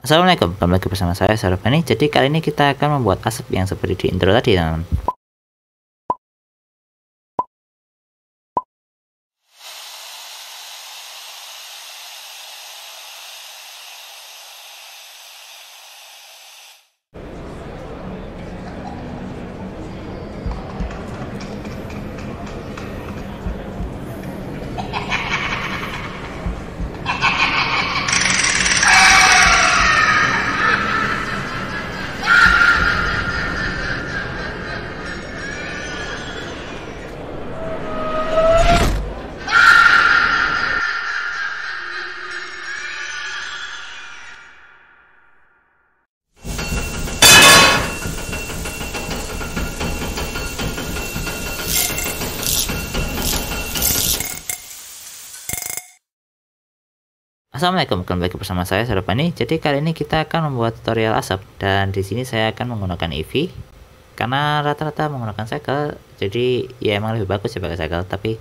Assalamualaikum, kembali lagi bersama saya Sarifani. Jadi kali ini kita akan membuat asap yang seperti di intro tadi, teman-teman. Assalamualaikum, kembali lagi bersama saya Sarifani. Jadi kali ini kita akan membuat tutorial asap, dan di sini saya akan menggunakan EV karena rata-rata menggunakan cycle. Jadi ya emang lebih bagus ya pakai cycle, tapi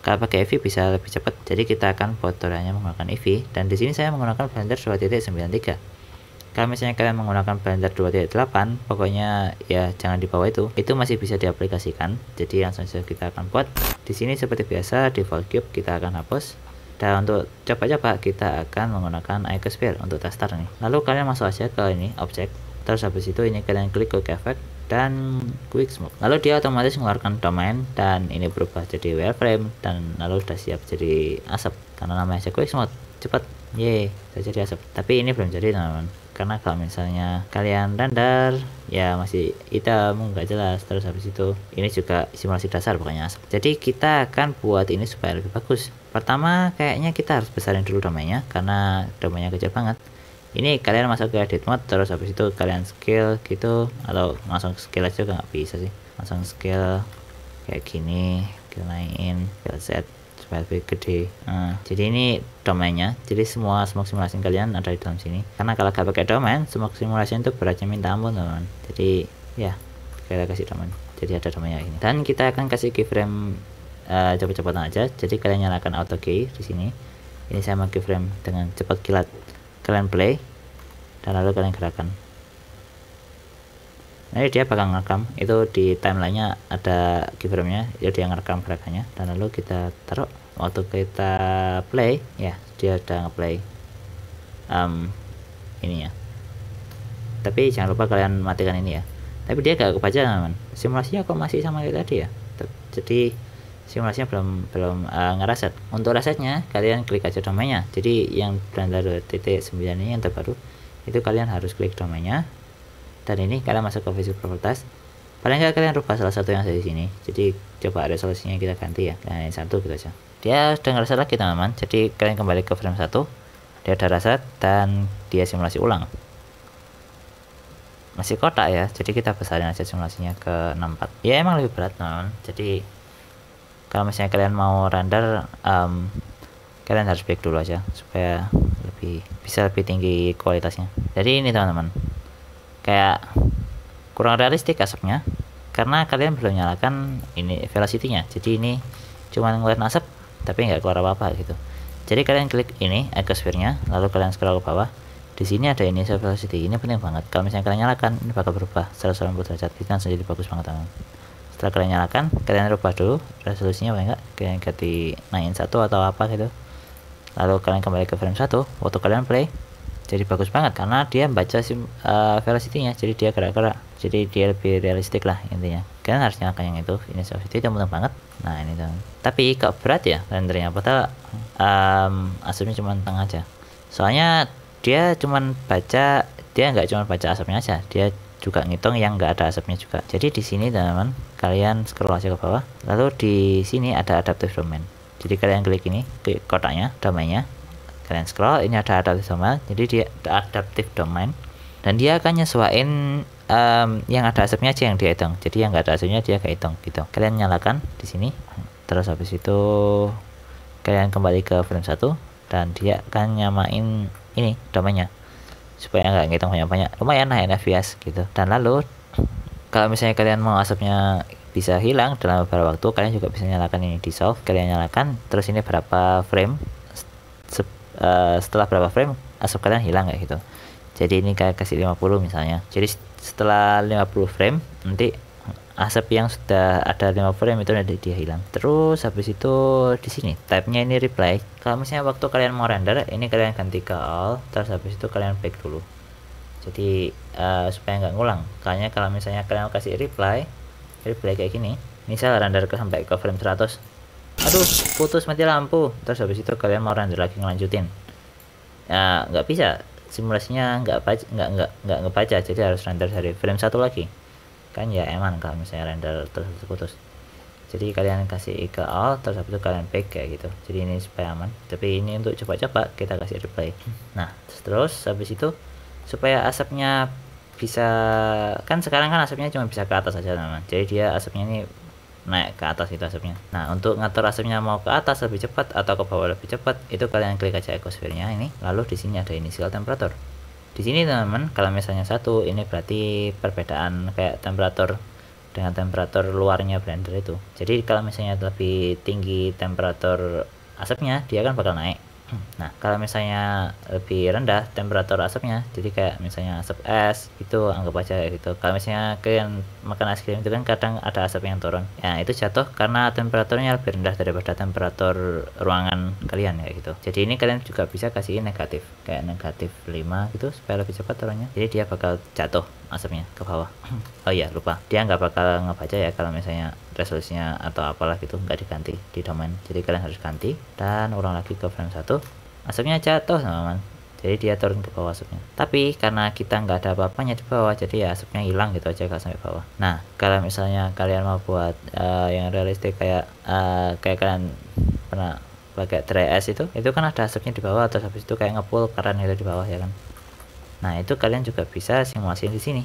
kalau pakai EV bisa lebih cepat. Jadi kita akan buat tutorialnya menggunakan EV, dan di sini saya menggunakan Blender 2.93. Kalau misalnya kalian menggunakan Blender 2.8, pokoknya ya jangan di bawah itu masih bisa diaplikasikan. Jadi langsung saja kita akan buat. Di sini seperti biasa default cube kita akan hapus. Dan untuk coba-coba kita akan menggunakan Icosphere untuk tester nih. Lalu kalian masuk aja ke ini object, terus habis itu ini kalian klik quick effect dan quick smoke. Lalu dia otomatis mengeluarkan domain dan ini berubah jadi wireframe, dan lalu sudah siap jadi asap karena namanya aja quick smoke. Cepet, ye, sudah jadi asap. Tapi ini belum jadi, teman-teman, karena kalau misalnya kalian render ya masih hitam nggak jelas. Terus habis itu ini juga simulasi dasar pokoknya asap. Jadi kita akan buat ini supaya lebih bagus. Pertama kayaknya kita harus besarin dulu domainnya karena domainnya kecil banget. Ini kalian masuk ke edit mode, terus habis itu kalian scale gitu, atau langsung scale aja juga nggak bisa sih. Langsung scale kayak gini, kita naikin, kita set supaya lebih gede. Jadi ini domainnya, jadi semua smoke simulation kalian ada di dalam sini. Karena kalau gak pakai domain, smoke simulation itu beratnya minta ampun, teman-teman. Jadi ya kita kasih domain, jadi ada domainnya ini. Dan kita akan kasih keyframe cepet-cepetan aja. Jadi kalian nyalakan auto key di sini. Ini saya mau keyframe dengan cepat kilat. Kalian play dan lalu kalian gerakan. Nah, dia bakal ngerekam, itu di timelinenya ada keyframe-nya, jadi dia ngerekam gerakannya. Dan lalu kita taruh, waktu kita play ya dia udah ngeplay ini ya. Tapi jangan lupa kalian matikan ini ya. Tapi dia gak kebaca, teman-teman. Simulasinya kok masih sama kayak tadi ya. Jadi simulasinya belum ngereset. Untuk resetnya kalian klik aja domainnya. Jadi yang Blender 2.9 ini yang terbaru, itu kalian harus klik domainnya. Dan ini kalian masuk ke Visual Properties. Paling nggak kalian rubah salah satu yang ada di sini. Jadi coba resolusinya kita ganti ya. Nah, ini satu gitu aja. Dia sudah ngereset lagi, teman-teman. Jadi kalian kembali ke frame 1. Dia udah reset dan dia simulasi ulang. Masih kotak ya. Jadi kita besarin aja simulasinya ke 64. Ya emang lebih berat, teman-teman. Jadi kalau misalnya kalian mau render, kalian harus back dulu aja supaya bisa lebih tinggi kualitasnya. Jadi ini, teman-teman, kayak kurang realistik asapnya karena kalian belum nyalakan ini velocity-nya. Jadi ini cuma ngeluarin asap tapi nggak keluar apa-apa gitu. Jadi kalian klik ini Icosphere-nya, lalu kalian scroll ke bawah. Di sini ada initial velocity. Ini penting banget. Kalau misalnya kalian nyalakan, ini bakal berubah 180 derajat. Ini langsung jadi bagus banget, teman. Setelah kalian nyalakan, kalian rubah dulu resolusinya, apa enggak kalian ganti naikin 1 atau apa gitu. Lalu kalian kembali ke frame 1. Waktu kalian play jadi bagus banget karena dia baca velocity-nya, jadi dia gerak-gerak, jadi dia lebih realistik lah intinya. Kalian harus nyalakan yang itu, ini velocity, itu mudah banget. Nah ini tuh. Tapi kok berat ya rendernya, padahal asapnya cuma tengah aja. Soalnya dia nggak cuma baca asapnya aja, dia juga ngitung yang nggak ada asapnya juga. Jadi di sini, teman-teman, kalian scroll aja ke bawah, lalu di sini ada adaptive domain. Jadi kalian klik ini, klik kotaknya, domainnya. Kalian scroll, ini ada adaptive domain. Jadi dia adaptive domain dan dia akan nyesuaiin yang ada asapnya aja yang dia hitung. Jadi yang nggak ada asapnya dia nggak hitung gitu. Kalian nyalakan di sini, terus habis itu kalian kembali ke frame 1 dan dia akan nyamain ini domainnya supaya nggak ngitung banyak-banyak. Lumayan naik FPS gitu. Dan lalu kalau misalnya kalian mau asapnya bisa hilang dalam beberapa waktu, kalian juga bisa nyalakan ini dissolve. Kalian nyalakan, terus ini berapa frame, setelah berapa frame asap kalian hilang kayak gitu. Jadi ini kayak kasih 50 misalnya. Jadi setelah 50 frame nanti asap yang sudah ada 5 frame itu nanti dia hilang. Terus habis itu di sini type-nya ini reply. Kalau misalnya waktu kalian mau render, ini kalian ganti ke all, terus habis itu kalian back dulu. Jadi supaya nggak ngulang. Kayaknya kalau misalnya kalian kasih reply kayak gini, misal render sampai ke frame 100, aduh putus mati lampu, terus habis itu kalian mau render lagi ngelanjutin, ya nggak bisa, simulasinya nggak ngebaca, jadi harus render dari frame 1 lagi kan, ya eman kalau misalnya render terus putus. Jadi kalian kasih ke all, terus habis itu kalian back kayak gitu, jadi ini supaya aman. Tapi ini untuk coba-coba kita kasih replay. Nah terus habis itu supaya asapnya bisa, kan sekarang kan asapnya cuma bisa ke atas aja teman, jadi dia asapnya ini naik ke atas itu asapnya. Nah untuk ngatur asapnya mau ke atas lebih cepat atau ke bawah lebih cepat, itu kalian klik aja ecosphere-nya ini, lalu di sini ada initial temperature. Di sini teman-teman, kalau misalnya 1, ini berarti perbedaan kayak temperatur dengan temperatur luarnya blender itu. Jadi kalau misalnya lebih tinggi temperatur asapnya, dia kan bakal naik. Nah kalau misalnya lebih rendah temperatur asapnya, jadi kayak misalnya asap es itu anggap aja kayak gitu. Kalau misalnya kalian makan es krim itu kan kadang ada asap yang turun, ya itu jatuh karena temperaturnya lebih rendah daripada temperatur ruangan kalian ya gitu. Jadi ini kalian juga bisa kasih negatif, kayak negatif 5 gitu supaya lebih cepat turunnya, jadi dia bakal jatuh asapnya ke bawah. Oh iya lupa, dia nggak bakal ngebaca ya kalau misalnya resolusinya atau apalah gitu nggak diganti di domain, jadi kalian harus ganti dan ulang lagi ke frame 1, asapnya jatuh teman-teman, jadi dia turun ke bawah asapnya. Tapi karena kita nggak ada apa-apanya di bawah, jadi ya asapnya hilang gitu aja kalau sampai bawah. Nah kalau misalnya kalian mau buat yang realistik kayak kalian pernah pakai dry ice itu kan ada asapnya di bawah, terus habis itu kayak ngepul keren itu di bawah ya kan. Nah itu kalian juga bisa simulasi di sini.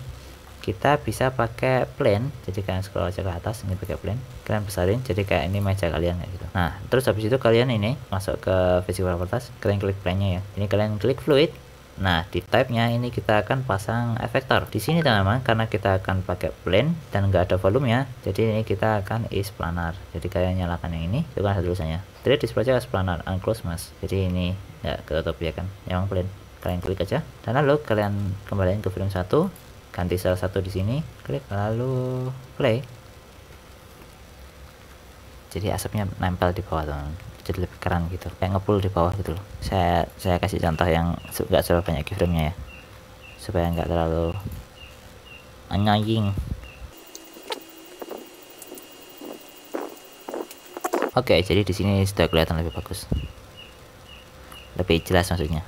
Kita bisa pakai plane, jadi kalian scroll aja ke atas, ini pakai plane, kalian besarin jadi kayak ini meja kalian kayak gitu. Nah terus habis itu kalian ini masuk ke physical properties, kalian klik plane-nya ya, ini kalian klik fluid. Nah di type-nya ini kita akan pasang efektor di sini teman-teman, karena kita akan pakai plane dan nggak ada volumenya, jadi ini kita akan is planar. Jadi kalian nyalakan yang ini, itu kan ada tulisannya delete display as planar unclose mask, jadi ini nggak ketutup ya kan, memang plane. Kalian klik aja dan lalu kalian kembaliin ke frame 1, ganti salah satu di sini, klik lalu play. Jadi asapnya nempel di bawah teman, jadi lebih keren gitu, kayak ngepul di bawah gitu loh. Saya kasih contoh yang nggak terlalu banyak keyframe-nya ya, supaya nggak terlalu annoying. Oke, jadi di sini sudah kelihatan lebih bagus, lebih jelas maksudnya.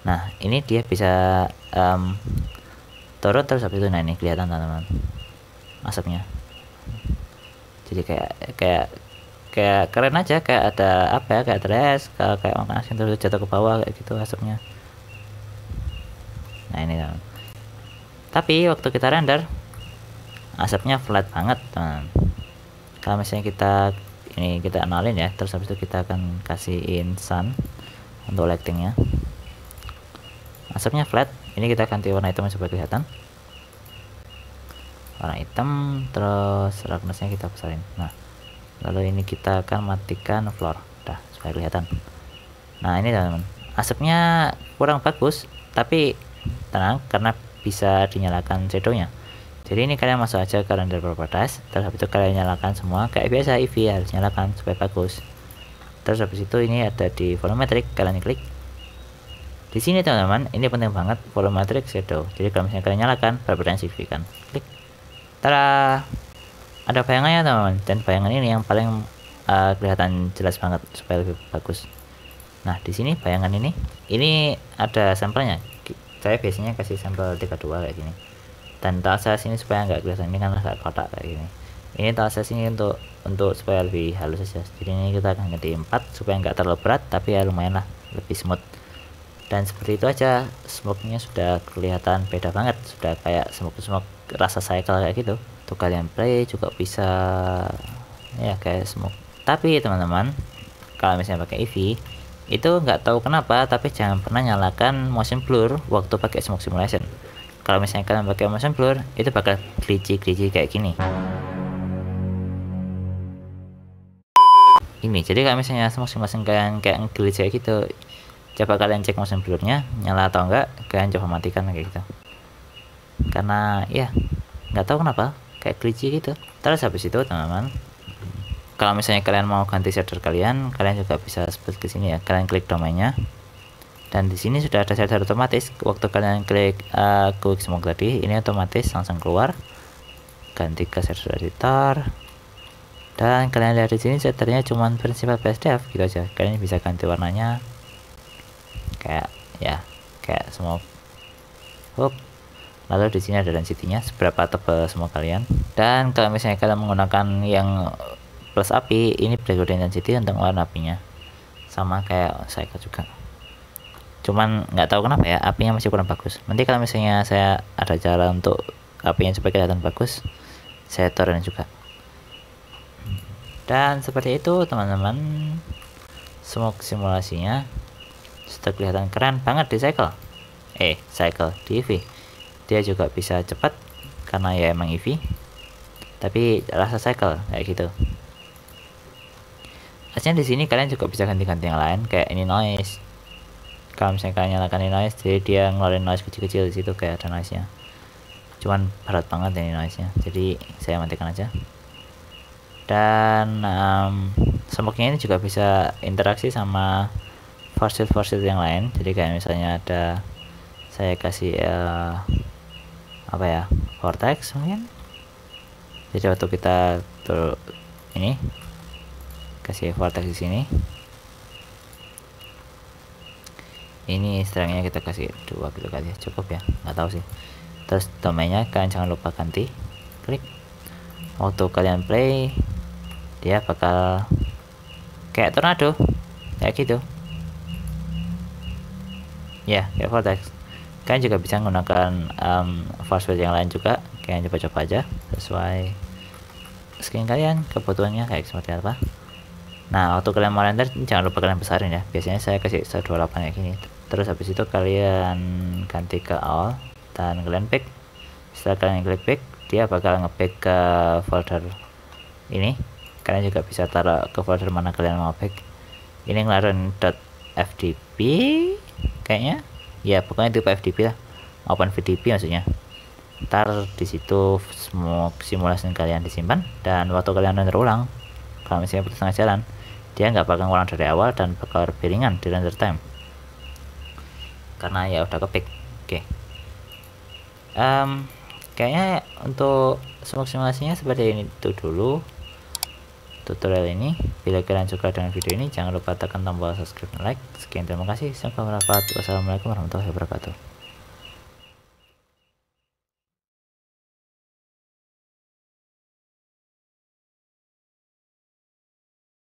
Nah ini dia bisa turun terus habis itu, nah ini kelihatan teman-teman asapnya, jadi kayak keren aja, kayak ada apa ya, kayak dress, kayak makan asin terus jatuh ke bawah kayak gitu asapnya. Nah ini teman, tapi waktu kita render asapnya flat banget teman. Kalau misalnya kita analin ya, terus habis itu kita akan kasihin sun untuk lightingnya, asapnya flat. Ini kita ganti warna hitam supaya kelihatan, warna hitam, terus roughness-nya kita besarin. Nah lalu ini kita akan matikan floor, dah supaya kelihatan. Nah ini teman-teman, asapnya kurang bagus, tapi tenang karena bisa dinyalakan shadownya. Jadi ini kalian masuk aja ke render properties, terus habis itu kalian nyalakan semua kayak biasa, EV harus nyalakan supaya bagus. Terus habis itu ini ada di volumetric, kalian klik di sini teman-teman, ini penting banget volumetric shadow. Jadi kalau misalnya kalian nyalakan perbedaan signifikan, klik, tada, ada bayangannya teman-teman, dan bayangan ini yang paling kelihatan jelas banget supaya lebih bagus. Nah di sini bayangan ini ada sampelnya, saya biasanya kasih sampel 32 kayak gini, dan talsa sini supaya nggak kelihatan, ini kan agak kotak kayak gini. Ini talsa sini untuk supaya lebih halus saja. Jadi ini kita akan ganti 4 supaya nggak terlalu berat, tapi ya lumayan lah, lebih smooth. Dan seperti itu aja, smoke-nya sudah kelihatan beda banget, sudah kayak smoke rasa cycle kayak gitu. Tuh kalian play juga bisa ya kayak smoke. Tapi teman-teman, kalau misalnya pakai EV itu nggak tahu kenapa, tapi jangan pernah nyalakan motion blur waktu pakai smoke simulation. Kalau misalnya kalian pakai motion blur, itu bakal glitchy kayak gini. Ini jadi kalau misalnya smoke simulation kalian kayak glitch kayak gitu, coba kalian cek motion blurnya nyala atau enggak, kalian coba matikan kayak gitu, karena ya nggak tahu kenapa kayak glitchy gitu. Terus habis itu teman-teman, kalau misalnya kalian mau ganti shader kalian juga bisa seperti ke sini ya, kalian klik domainnya, dan di sini sudah ada shader otomatis. Waktu kalian klik quick smoke tadi, ini otomatis langsung keluar, ganti ke shader editor, dan kalian lihat di sini shadernya cuman prinsip BSDF gitu aja. Kalian bisa ganti warnanya kayak ya kayak smoke. Lalu di sini ada density-nya seberapa tebal smoke kalian. Dan kalau misalnya kalian menggunakan yang plus api, ini background intensity untuk warna apinya sama kayak cycle juga, cuman nggak tahu kenapa ya apinya masih kurang bagus. Nanti kalau misalnya saya ada cara untuk apinya supaya kelihatan bagus, saya turun juga. Dan seperti itu teman-teman, smoke simulasinya sudah kelihatan keren banget di cycle di EV. Dia juga bisa cepat karena ya emang EV, tapi rasa cycle kayak gitu. Aslinya di sini kalian juga bisa ganti-ganti yang lain, kayak ini noise. Kalau misalnya kalian nyalakan ini noise, jadi dia ngeluarin noise kecil-kecil di situ, kayak ada noise nya, cuman berat banget ini noise nya, jadi saya matikan aja. Dan smoke-nya ini juga bisa interaksi sama force yang lain. Jadi kayak misalnya ada, saya kasih apa ya, vortex mungkin. Jadi waktu kita tuh ini kasih vortex di sini, ini strength-nya kita kasih 2 gitu kali ya, cukup ya, nggak tahu sih. Terus domainnya kalian jangan lupa ganti, klik. Waktu kalian play, dia bakal kayak tornado kayak gitu ya, kayak vortex. Kalian juga bisa menggunakan force field yang lain juga, kalian coba-coba aja sesuai skin kalian, kebutuhannya kayak seperti apa. Nah waktu kalian mau render jangan lupa kalian besarin ya, biasanya saya kasih 128 kayak gini. Terus habis itu kalian ganti ke all dan kalian pick. Setelah kalian klik pick, dia bakal nge-pick ke folder ini. Kalian juga bisa taruh ke folder mana kalian mau pick. Ini ngeluarin .fdp kayaknya ya, pokoknya tipe FDP lah, open VDP maksudnya. Ntar disitu semua simulasi kalian disimpan, dan waktu kalian render ulang, kalau misalnya putus tengah jalan, dia nggak bakal ngulang dari awal dan bakal lebih ringan di render time karena ya udah kepick. Oke. Kayaknya untuk smoke simulasinya seperti ini itu dulu tutorial ini. Bila kalian suka dengan video ini, jangan lupa tekan tombol subscribe dan like. Sekian, terima kasih, sampai berjumpa. Wassalamualaikum warahmatullahi wabarakatuh.